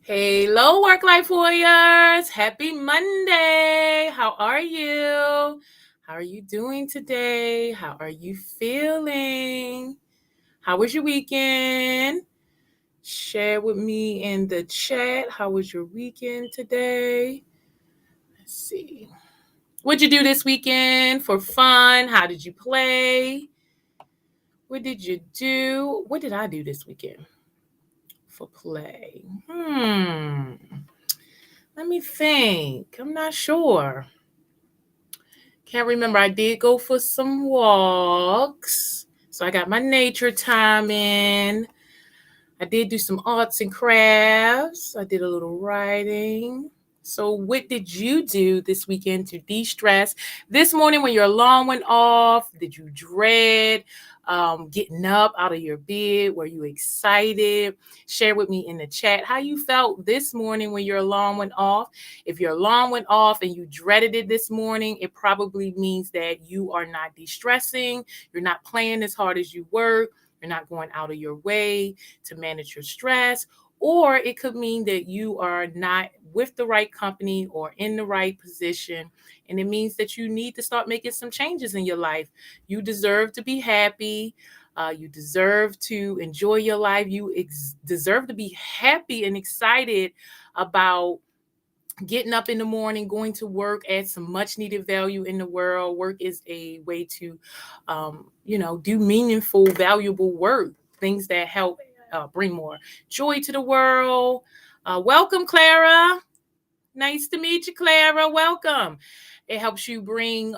Hello, work life warriors. Happy Monday. How are you? How are you doing today? How are you feeling? How was your weekend? Share with me in the chat. How was your weekend today? Let's see. What'd you do this weekend for fun? How did you play? What did you do? What did I do this weekend for play? Let me think. I'm not sure. Can't remember. I did go for some walks. So I got my nature time in. I did do some arts and crafts. I did a little writing. So what did you do this weekend to de-stress? This morning when your alarm went off, did you dread getting up out of your bed? Were you excited? Share with me in the chat how you felt this morning when your alarm went off. If your alarm went off and you dreaded it this morning, it probably means that you are not de-stressing. You're not playing as hard as you work. You're not going out of your way to manage your stress, or it could mean that you are not with the right company or in the right position. And it means that you need to start making some changes in your life. You deserve to be happy. You deserve to enjoy your life. You deserve to be happy and excited about getting up in the morning, going to work, add some much needed value in the world. Work is a way to, do meaningful, valuable work, things that help bring more joy to the world. Welcome, Clara. Nice to meet you, Clara. Welcome. It helps you bring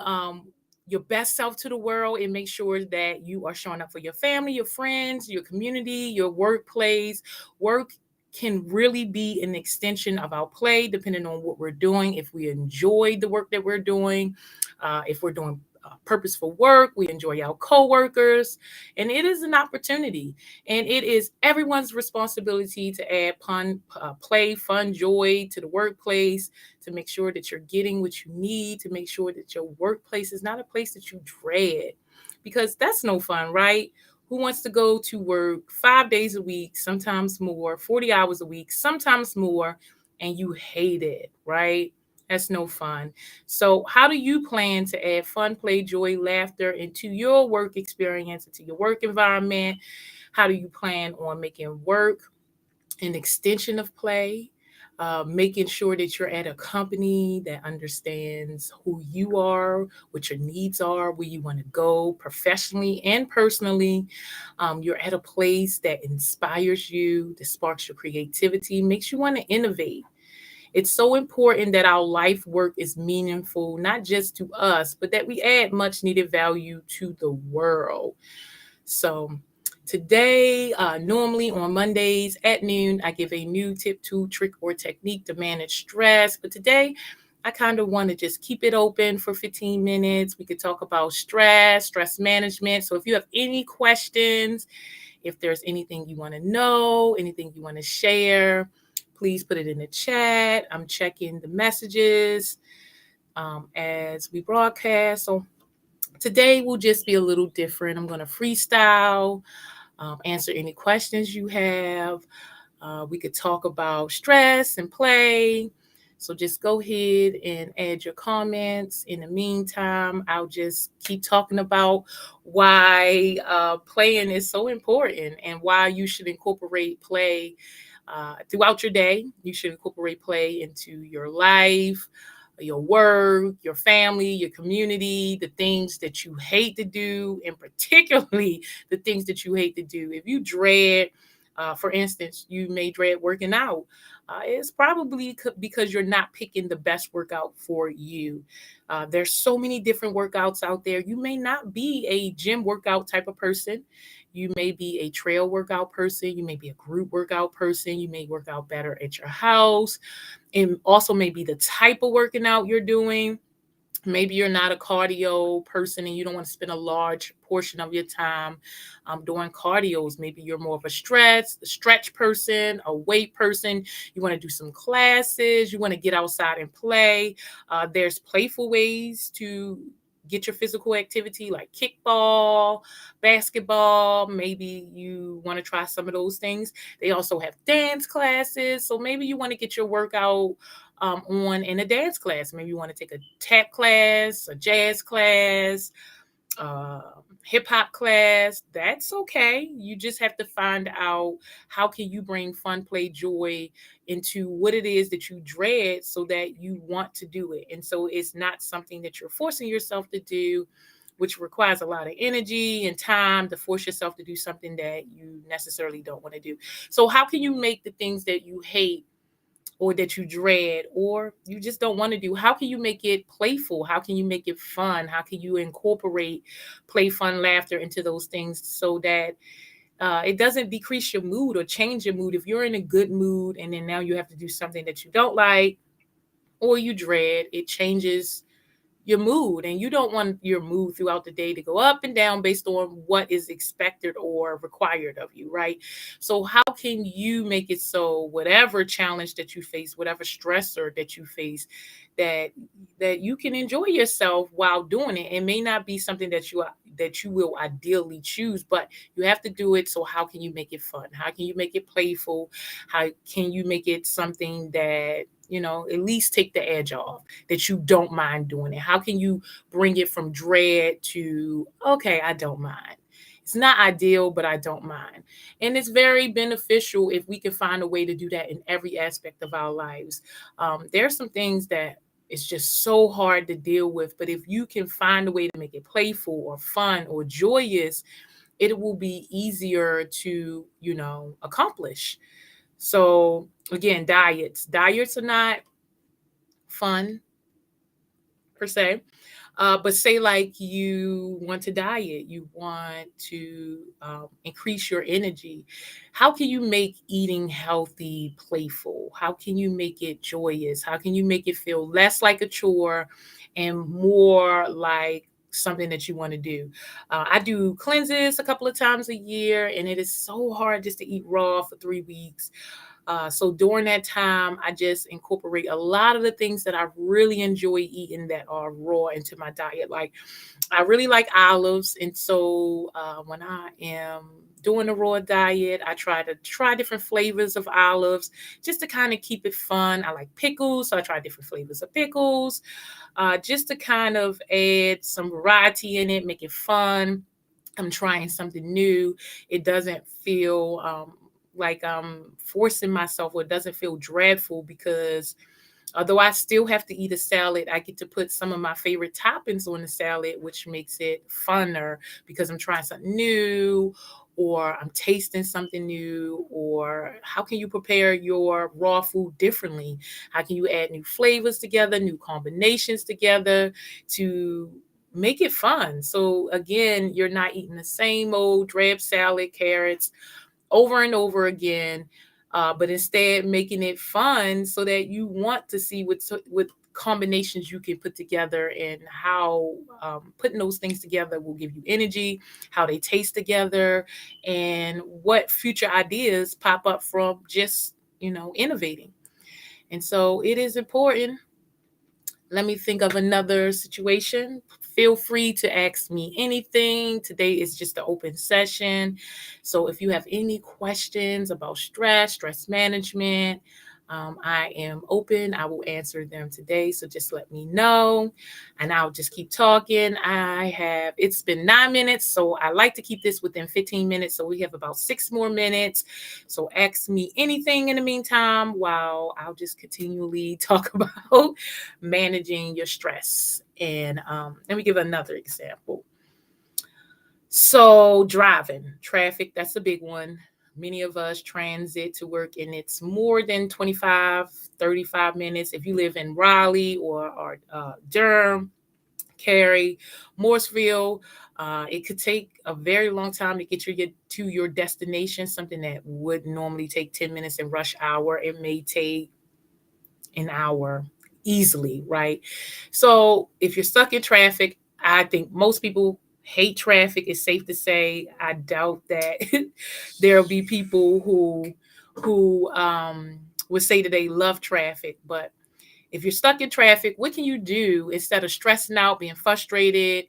your best self to the world and make sure that you are showing up for your family, your friends, your community, your workplace. Work can really be an extension of our play, depending on what we're doing. If we enjoy the work that we're doing, if we're doing purposeful work, we enjoy our coworkers, and it is an opportunity. And it is everyone's responsibility to add play, fun, joy to the workplace, to make sure that you're getting what you need, to make sure that your workplace is not a place that you dread, because that's no fun, right? Who wants to go to work 5 days a week, sometimes more, 40 hours a week, sometimes more, and you hate it, right? That's no fun. So, how do you plan to add fun, play, joy, laughter into your work experience, into your work environment? How do you plan on making work an extension of play? Making sure that you're at a company that understands who you are, what your needs are, where you want to go professionally and personally. You're at a place that inspires you, that sparks your creativity, makes you want to innovate. It's so important that our life work is meaningful, not just to us, but that we add much needed value to the world. So, today, normally on Mondays at noon, I give a new tip, tool, trick, or technique to manage stress. But today, I kind of want to just keep it open for 15 minutes. We could talk about stress management. So, if you have any questions, if there's anything you want to know, anything you want to share, please put it in the chat. I'm checking the messages as we broadcast. So today will just be a little different. I'm going to freestyle, answer any questions you have. We could talk about stress and play. So just go ahead and add your comments. In the meantime, I'll just keep talking about why playing is so important and why you should incorporate play throughout your day. You should incorporate play into your life, your work, your family, your community, the things that you hate to do, and particularly the things that you hate to do. If you dread, for instance, you may dread working out. It's probably because you're not picking the best workout for you. There's so many different workouts out there. You may not be a gym workout type of person. You may be a trail workout person. You may be a group workout person. You may work out better at your house. And also maybe the type of working out you're doing. Maybe you're not a cardio person and you don't want to spend a large portion of your time doing cardios. Maybe you're more of a stretch person, a weight person. You want to do some classes. You want to get outside and play. There's playful ways to get your physical activity like kickball, basketball. Maybe you want to try some of those things. They also have dance classes. So maybe you want to get your workout on in a dance class. Maybe you want to take a tap class, a jazz class, uh, hip hop class. That's okay. You just have to find out how can you bring fun, play, joy into what it is that you dread so that you want to do it. And so it's not something that you're forcing yourself to do, which requires a lot of energy and time to force yourself to do something that you necessarily don't want to do. So how can you make the things that you hate or that you dread or you just don't want to do, how can you make it playful? How can you make it fun? How can you incorporate play, fun, laughter into those things so that it doesn't decrease your mood or change your mood? If you're in a good mood and then now you have to do something that you don't like or you dread, it changes your mood, and you don't want your mood throughout the day to go up and down based on what is expected or required of you, right? So how can you make it so whatever challenge that you face, whatever stressor that you face, that you can enjoy yourself while doing it? It may not be something that you will ideally choose, but you have to do it. So how can you make it fun? How can you make it playful? How can you make it something that at least take the edge off, that you don't mind doing it? How can you bring it from dread to, okay, I don't mind? It's not ideal, but I don't mind. And it's very beneficial if we can find a way to do that in every aspect of our lives. There are some things that it's just so hard to deal with, but if you can find a way to make it playful or fun or joyous, it will be easier to, accomplish. So again, diets are not fun per se. But say like you want to diet, you want to increase your energy. How can you make eating healthy playful? How can you make it joyous? How can you make it feel less like a chore and more like something that you want to do? I do cleanses a couple of times a year, and it is so hard just to eat raw for 3 weeks. So during that time, I just incorporate a lot of the things that I really enjoy eating that are raw into my diet. Like I really like olives, and so when I am doing a raw diet, I try different flavors of olives just to kind of keep it fun. I like pickles, so I try different flavors of pickles, just to kind of add some variety in it, make it fun. I'm trying something new. It doesn't feel like I'm forcing myself, or it doesn't feel dreadful, because although I still have to eat a salad, I get to put some of my favorite toppings on the salad, which makes it funner because I'm trying something new or I'm tasting something new. Or how can you prepare your raw food differently? How can you add new flavors together, new combinations together to make it fun? So again, you're not eating the same old drab salad, carrots, over and over again, but instead making it fun so that you want to see what combinations you can put together, and how putting those things together will give you energy, how they taste together, and what future ideas pop up from just innovating. And so it is important. Let me think of another situation. Feel free to ask me anything. Today is just an open session. So if you have any questions about stress management, I am open. I will answer them today. So just let me know and I'll just keep talking. It's been 9 minutes, so I like to keep this within 15 minutes. So we have about 6 more minutes. So ask me anything in the meantime while I'll just continually talk about managing your stress. And let me give another example. So driving, traffic, that's a big one. Many of us transit to work and it's more than 25, 35 minutes. If you live in Raleigh or Durham, Cary, Morrisville, it could take a very long time to get you to your destination. Something that would normally take 10 minutes in rush hour, it may take an hour easily, right? So if you're stuck in traffic, I think most people hate traffic. It's safe to say. I doubt that there'll be people who would say that they love traffic, but If you're stuck in traffic, what can you do instead of stressing out, being frustrated,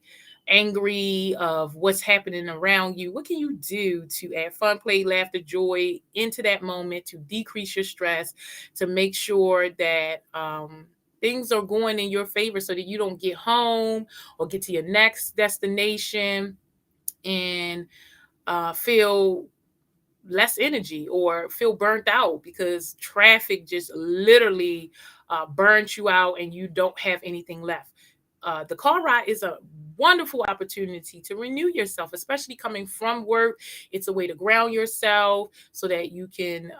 angry of what's happening around you? What can you do to add fun, play, laughter, joy into that moment to decrease your stress, to make sure that things are going in your favor so that you don't get home or get to your next destination and feel less energy or feel burnt out because traffic just literally burns you out and you don't have anything left. The car ride is a wonderful opportunity to renew yourself, especially coming from work. It's a way to ground yourself so that you can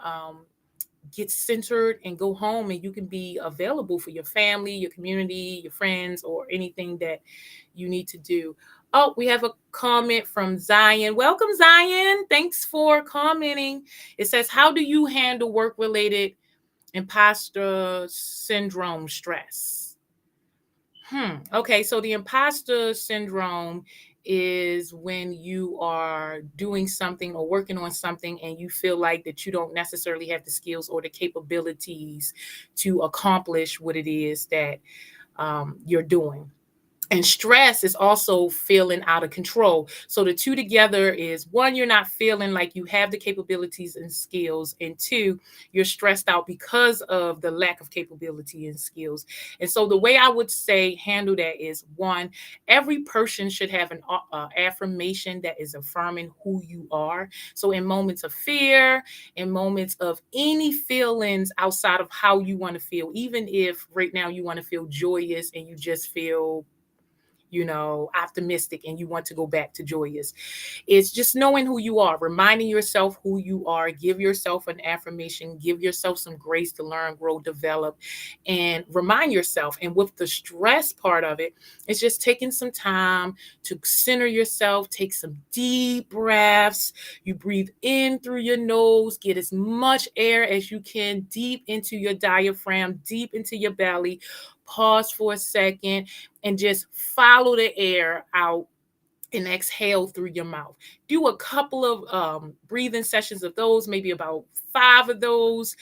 get centered and go home and you can be available for your family, your community, your friends, or anything that you need to do. Oh, we have a comment from Zion. Welcome, Zion. Thanks for commenting. It says, how do you handle work related imposter syndrome stress? Okay, so the imposter syndrome is when you are doing something or working on something and you feel like that you don't necessarily have the skills or the capabilities to accomplish what it is that you're doing. And stress is also feeling out of control. So the two together is, one, you're not feeling like you have the capabilities and skills, and two, you're stressed out because of the lack of capability and skills. And so the way I would say handle that is, one, every person should have an affirmation that is affirming who you are. So in moments of fear, in moments of any feelings outside of how you want to feel, even if right now you want to feel joyous and you just feel optimistic and you want to go back to joyous. It's just knowing who you are, reminding yourself who you are, give yourself an affirmation, give yourself some grace to learn, grow, develop, and remind yourself. And with the stress part of it, it's just taking some time to center yourself, take some deep breaths. You breathe in through your nose, get as much air as you can deep into your diaphragm, deep into your belly. Pause for a second and just follow the air out and exhale through your mouth. Do a couple of breathing sessions of those, maybe about 5 of those,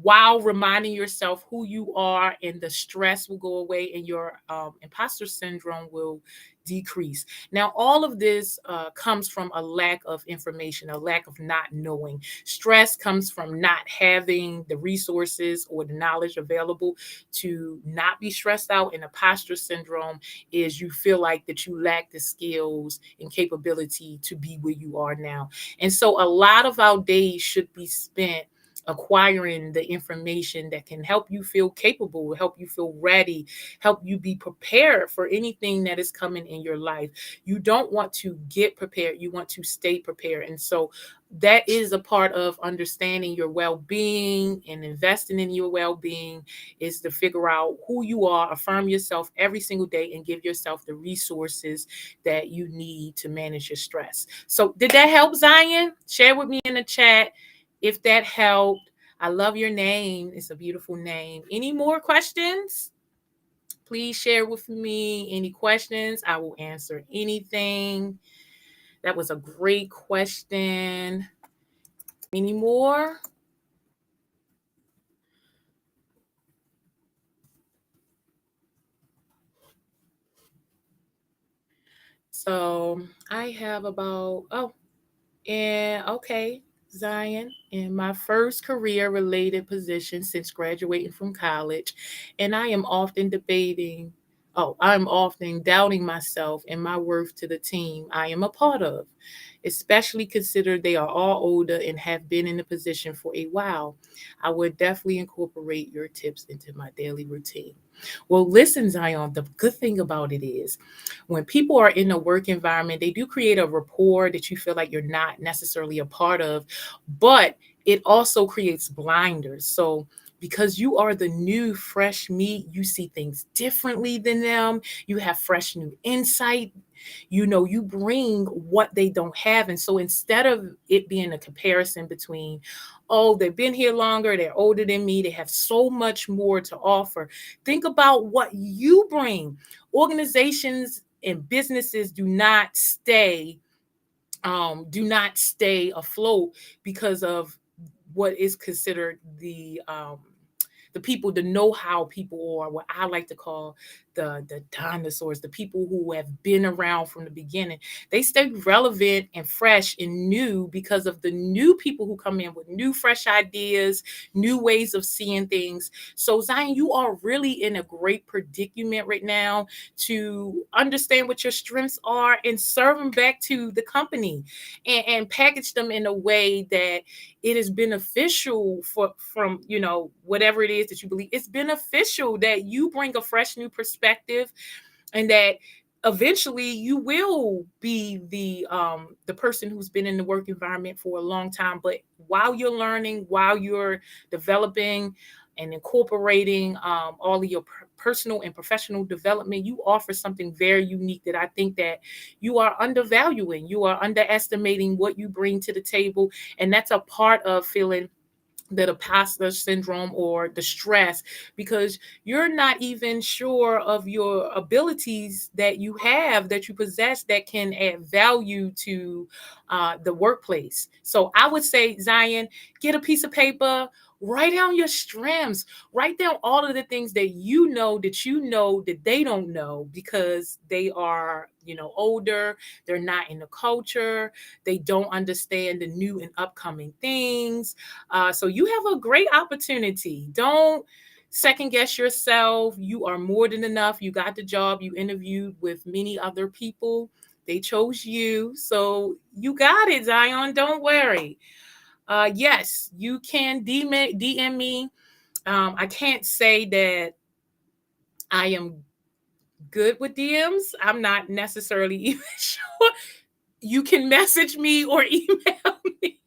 while reminding yourself who you are, and the stress will go away and your imposter syndrome will decrease. Now, all of this comes from a lack of information, a lack of not knowing. Stress comes from not having the resources or the knowledge available to not be stressed out. And imposter syndrome is you feel like that you lack the skills and capability to be where you are now. And so a lot of our days should be spent acquiring the information that can help you feel capable, help you feel ready, help you be prepared for anything that is coming in your life. You don't want to get prepared, you want to stay prepared. And so that is a part of understanding your well-being and investing in your well-being, is to figure out who you are, affirm yourself every single day, and give yourself the resources that you need to manage your stress. So did that help, Zion? Share with me in the chat if that helped. I love your name. It's a beautiful name. Any more questions? Please share with me any questions. I will answer anything. That was a great question. Any more? So I have okay, Zion, in my first career related position since graduating from college, and I'm often doubting myself and my worth to the team I am a part of, especially consider they are all older and have been in the position for a while. I would definitely incorporate your tips into my daily routine. Well, listen, Zion, the good thing about it is when people are in a work environment, they do create a rapport that you feel like you're not necessarily a part of, but it also creates blinders. So because you are the new fresh meat, you see things differently than them. You have fresh new insight. You bring what they don't have. And so instead of it being a comparison between, oh, they've been here longer, they're older than me, they have so much more to offer, think about what you bring. Organizations and businesses do not stay afloat because of what is considered the people, the know-how people, or what I like to call the dinosaurs, the people who have been around from the beginning. They stay relevant and fresh and new because of the new people who come in with new, fresh ideas, new ways of seeing things. So, Zion, you are really in a great predicament right now to understand what your strengths are and serve them back to the company, and package them in a way that it is beneficial for from whatever it is that you believe. It's beneficial that you bring a fresh new perspective, and that eventually you will be the person who's been in the work environment for a long time. But while you're learning, while you're developing and incorporating all of your personal and professional development, you offer something very unique that I think that you are undervaluing. You are underestimating what you bring to the table, and that's a part of feeling the imposter syndrome or the stress, because you're not even sure of your abilities that you have, that you possess, that can add value to the workplace. So I would say, Zion, get a piece of paper, write down your strengths, write down all of the things that that they don't know, because they are older, they're not in the culture, they don't understand the new and upcoming things. So you have a great opportunity. Don't second guess yourself. You are more than enough. You got the job. You interviewed with many other people. They chose you. So you got it, Zion. Don't worry. Yes, you can DM me. I can't say that I am good with DMs. I'm not necessarily even sure. You can message me or email me.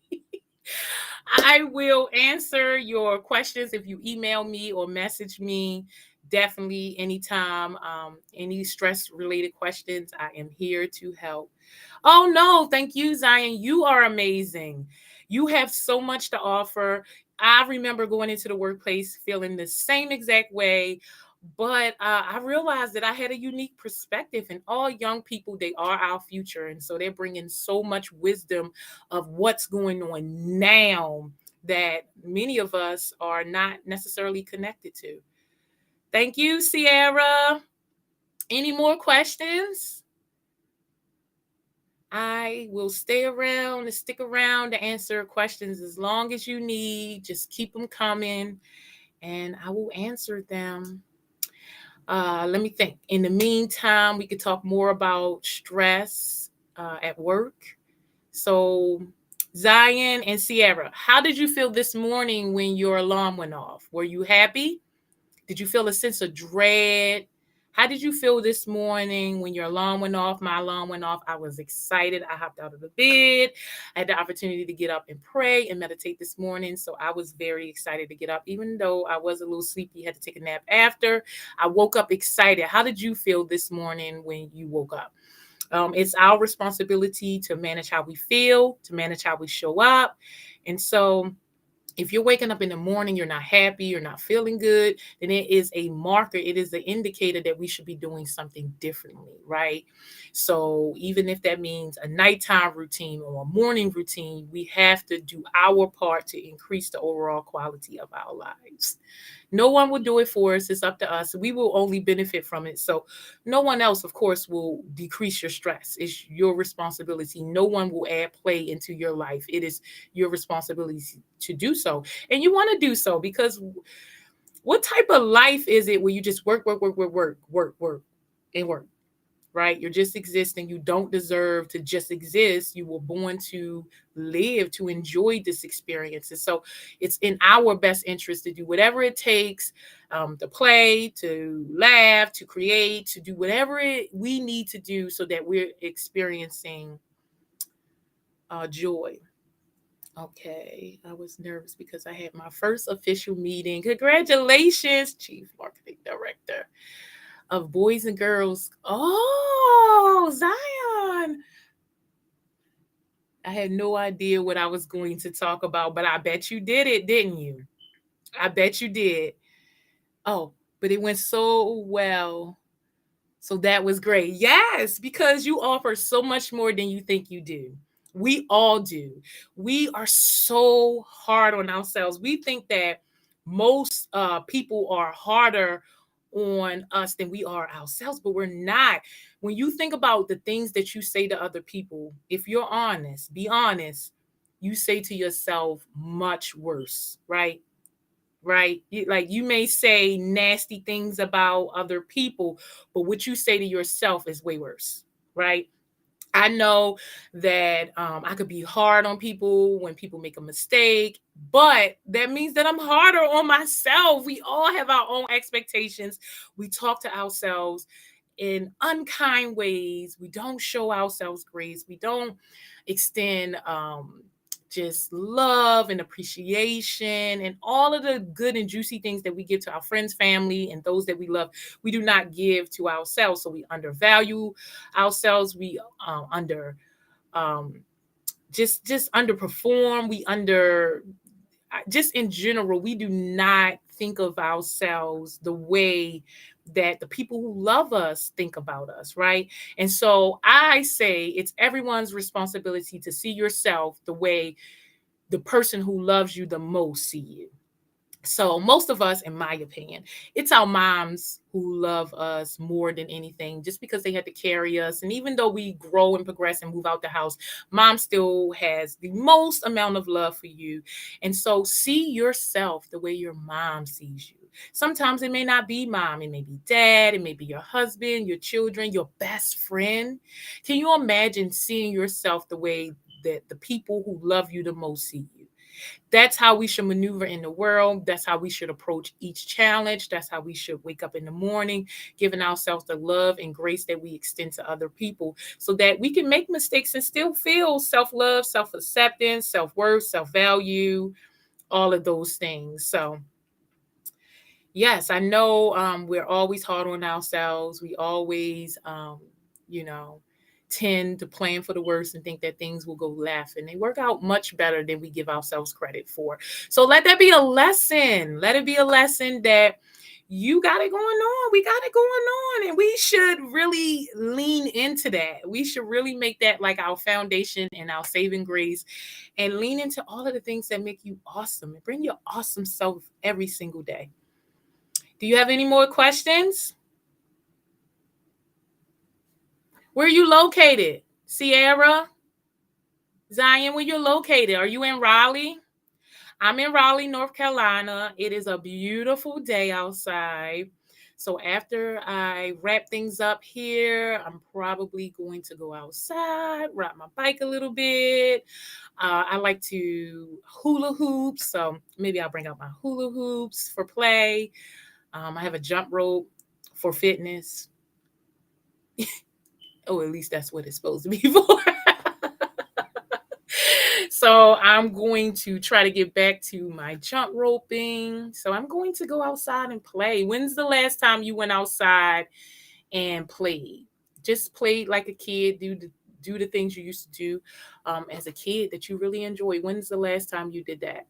I will answer your questions if you email me or message me. Definitely anytime. Any stress related questions, I am here to help. Oh, no, thank you, Zion. You are amazing. You have so much to offer. I remember going into the workplace feeling the same exact way, but I realized that I had a unique perspective, and all young people, they are our future. And so they're bringing so much wisdom of what's going on now that many of us are not necessarily connected to. Thank you, Sierra. Any more questions? I will stay around and stick around to answer questions as long as you need. Just keep them coming and I will answer them. Let me think. In the meantime, we could talk more about stress at work. So, Zion and Sierra, how did you feel this morning when your alarm went off? Were you happy? Did you feel a sense of dread? How did you feel this morning when your alarm went off? My alarm went off. I was excited. I hopped out of the bed. I had the opportunity to get up and pray and meditate this morning. So I was very excited to get up, even though I was a little sleepy, had to take a nap after. I woke up excited. How did you feel this morning when you woke up? It's our responsibility to manage how we feel, to manage how we show up. And so if you're waking up in the morning, you're not happy, you're not feeling good, then it is a marker. It is an indicator that we should be doing something differently, right? So even if that means a nighttime routine or a morning routine, we have to do our part to increase the overall quality of our lives. No one will do it for us. It's up to us. We will only benefit from it. So no one else, of course, will decrease your stress. It's your responsibility. No one will add play into your life. It is your responsibility to do so. And you want to do so, because what type of life is it where you just work, and work? Right? You're just existing. You don't deserve to just exist. You were born to live, to enjoy this experience. And so it's in our best interest to do whatever it takes, to play, to laugh, to create, to do whatever we need to do so that we're experiencing joy. Okay, I was nervous because I had my first official meeting. Congratulations, Chief Marketing Director of Boys and Girls. Oh, Zion. I had no idea what I was going to talk about, but I bet you did it, didn't you? I bet you did. Oh, but it went so well. So that was great. Yes, because you offer so much more than you think you do. We all do. We are so hard on ourselves. We think that most people are harder on us than we are ourselves, but we're not. When you think about the things that you say to other people, if you're honest, be honest, you say to yourself much worse, right? Right? Like you may say nasty things about other people, but what you say to yourself is way worse, right? I know that I could be hard on people when people make a mistake, but that means that I'm harder on myself. We all have our own expectations. We talk to ourselves in unkind ways. We don't show ourselves grace. We don't extend just love and appreciation and all of the good and juicy things that we give to our friends, family, and those that we love. We do not give to ourselves. So we undervalue ourselves. We under um, just underperform. We under just in general, we do not think of ourselves the way that the people who love us think about us, right? And so I say it's everyone's responsibility to see yourself the way the person who loves you the most see you. So most of us, in my opinion, it's our moms who love us more than anything, just because they had to carry us. And even though we grow and progress and move out the house, mom still has the most amount of love for you. And so see yourself the way your mom sees you. Sometimes it may not be mom, it may be dad, it may be your husband, your children, your best friend. Can you imagine seeing yourself the way that the people who love you the most see you? That's how we should maneuver in the world. That's how we should approach each challenge. That's how we should wake up in the morning, giving ourselves the love and grace that we extend to other people so that we can make mistakes and still feel self-love, self-acceptance, self-worth, self-value, all of those things. So yes, I know we're always hard on ourselves. We always, you know, tend to plan for the worst and think that things will go left, and they work out much better than we give ourselves credit for. So let that be a lesson. Let it be a lesson that you got it going on. We got it going on, and we should really lean into that. We should really make that like our foundation and our saving grace, and lean into all of the things that make you awesome and bring your awesome self every single day. Do you have any more questions? Where are you located? Sierra? Zion, where you're located? Are you in Raleigh? I'm in Raleigh, North Carolina. It is a beautiful day outside. So after I wrap things up here, I'm probably going to go outside, ride my bike a little bit. I like to hula hoop, so maybe I'll bring out my hula hoops for play. I have a jump rope for fitness. Oh, at least that's what it's supposed to be for. So I'm going to try to get back to my jump roping. So I'm going to go outside and play. When's the last time you went outside and played? Just played like a kid, do the things you used to do as a kid that you really enjoy. When's the last time you did that?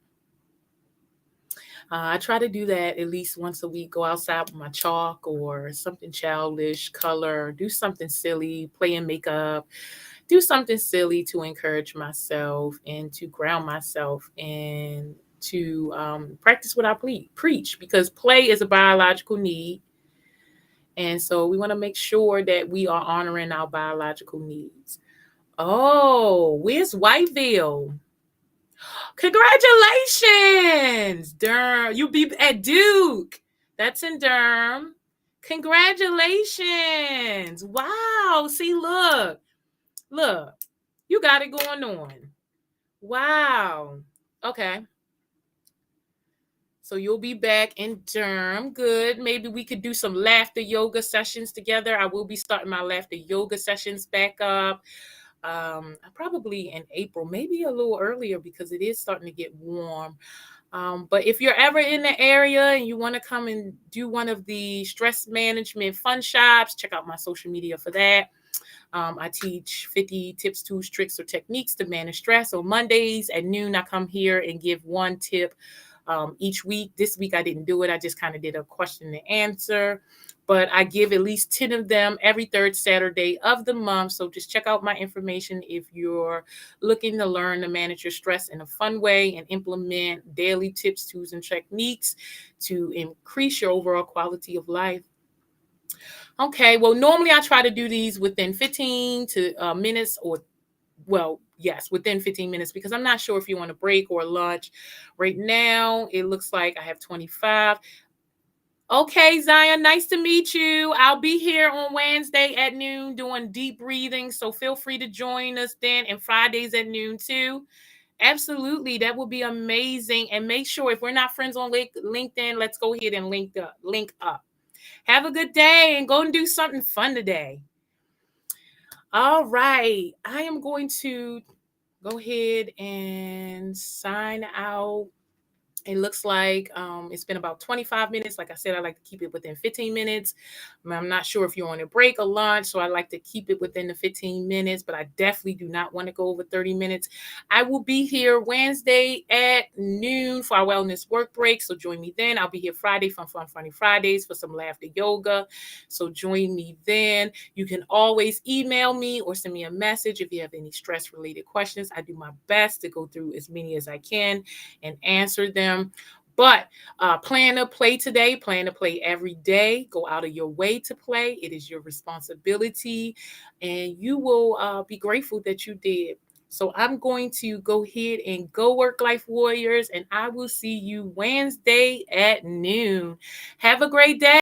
I try to do that at least once a week. Go outside with my chalk or something childish, color, do something silly, play in makeup, do something silly to encourage myself and to ground myself and to practice what I preach, because play is a biological need. And so we want to make sure that we are honoring our biological needs. Oh, where's Whiteville? Congratulations, Durham. You be at Duke. That's in Durham. Congratulations. Wow. See, look. You got it going on. Wow. Okay. So you'll be back in Durham. Good. Maybe we could do some laughter yoga sessions together. I will be starting my laughter yoga sessions back up. Probably in April, maybe a little earlier because it is starting to get warm. But if you're ever in the area and you want to come and do one of the stress management fun shops, check out my social media for that. I teach 50 tips, tools, tricks, or techniques to manage stress. On Mondays at noon, I come here and give one tip each week. This week, I didn't do it. I just kind of did a question and answer. but I give at least 10 of them every third Saturday of the month. So just check out my information if you're looking to learn to manage your stress in a fun way and implement daily tips, tools, and techniques to increase your overall quality of life. Okay, well, normally I try to do these within 15 to minutes, or well, yes, within 15 minutes, because I'm not sure if you want a break or lunch. Right now, it looks like I have 25. Okay, Zion, nice to meet you. I'll be here on Wednesday at noon doing deep breathing. So feel free to join us then, and Fridays at noon too. Absolutely. That would be amazing. And make sure, if we're not friends on LinkedIn, let's go ahead and link up. Have a good day and go and do something fun today. All right. I am going to go ahead and sign out. It looks like it's been about 25 minutes. Like I said, I like to keep it within 15 minutes. I'm not sure if you're on a break or lunch, so I like to keep it within the 15 minutes, but I definitely do not want to go over 30 minutes. I will be here Wednesday at noon for our wellness work break, so join me then. I'll be here Friday from Fun Funny Fridays for some laughter yoga, so join me then. You can always email me or send me a message if you have any stress-related questions. I do my best to go through as many as I can and answer them. But plan to play today, plan to play every day. Go out of your way to play. It is your responsibility, and you will be grateful that you did. So I'm going to go ahead and go work, Life Warriors, and I will see you Wednesday at noon. Have a great day.